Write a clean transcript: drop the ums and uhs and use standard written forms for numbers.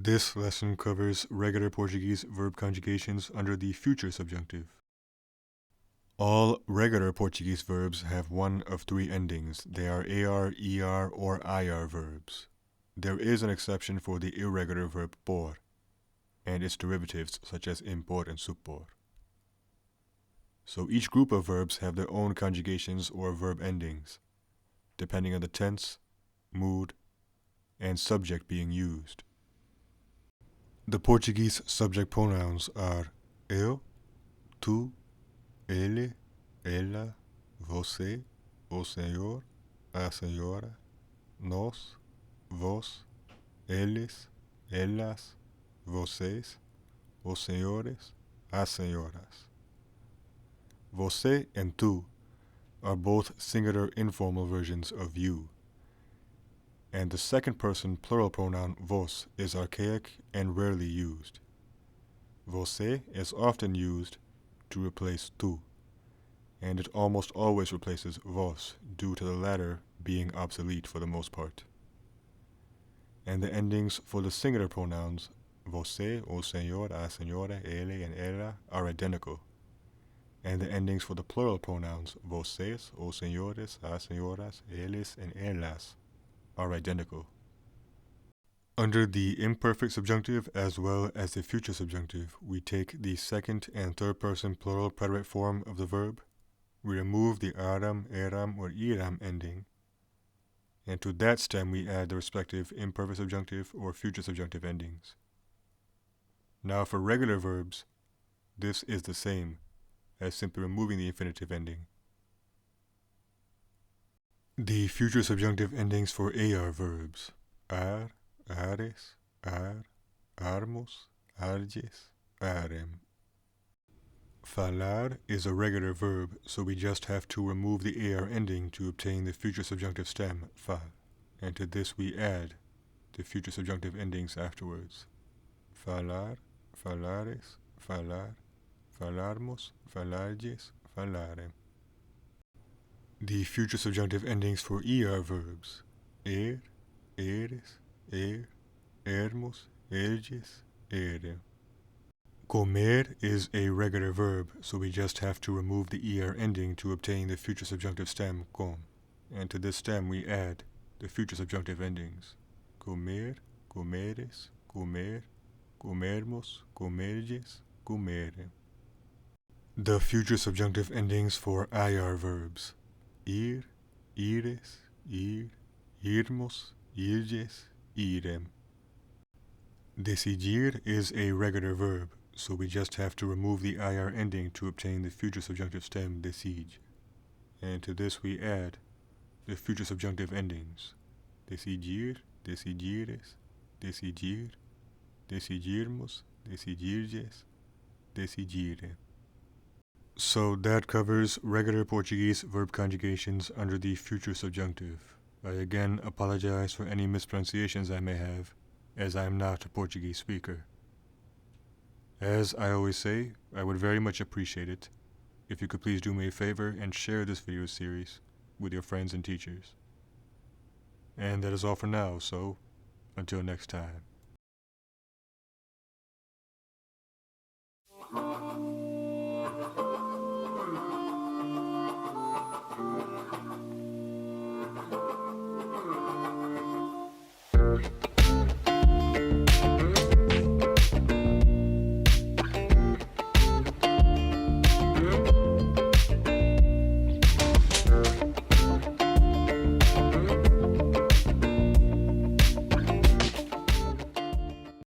This lesson covers regular Portuguese verb conjugations under the future subjunctive. All regular Portuguese verbs have one of three endings. They are AR, ER, or IR verbs. There is an exception for the irregular verb por and its derivatives such as impor and supor. So each group of verbs have their own conjugations or verb endings, depending on the tense, mood, and subject being used. The Portuguese subject pronouns are eu, tu, ele, ela, você, o senhor, a senhora, nós, vós, eles, elas, vocês, os senhores, as senhoras. Você and tu are both singular informal versions of you, and the second person plural pronoun vos is archaic and rarely used. Você is often used to replace tu, and it almost always replaces vos due to the latter being obsolete for the most part. And the endings for the singular pronouns você, o senhor, a senhora, ele, and ela are identical, and the endings for the plural pronouns vocês, os senhores, as senhoras, eles, and elas are identical. Under the imperfect subjunctive as well as the future subjunctive, we take the second and third person plural preterite form of the verb, we remove the aram, eram, or iram ending, and to that stem we add the respective imperfect subjunctive or future subjunctive endings. Now for regular verbs, this is the same as simply removing the infinitive ending. The future subjunctive endings for AR verbs: ar, ares, ar, armos, arges, arem. Falar is a regular verb, so we just have to remove the AR ending to obtain the future subjunctive stem, fal, and to this we add the future subjunctive endings afterwards. Falar, falares, falar, falarmos, falarges, falarem. The future subjunctive endings for ER verbs: eres, ermos, erges, erem. Comer is a regular verb, so we just have to remove the ER ending to obtain the future subjunctive stem com, and to this stem we add the future subjunctive endings: comer, comeres, comer, comermos, comerges, comerem. The future subjunctive endings for IR verbs: ir, ires, irmos, irges, irem. Decidir is a regular verb, so we just have to remove the IR ending to obtain the future subjunctive stem decide, and to this we add the future subjunctive endings: decidir, decidires, decidir, decidirmos, decidirges, decidire. So that covers regular Portuguese verb conjugations under the future subjunctive. I again apologize for any mispronunciations I may have, as I am not a Portuguese speaker. As I always say, I would very much appreciate it if you could please do me a favor and share this video series with your friends and teachers. And that is all for now, so until next time.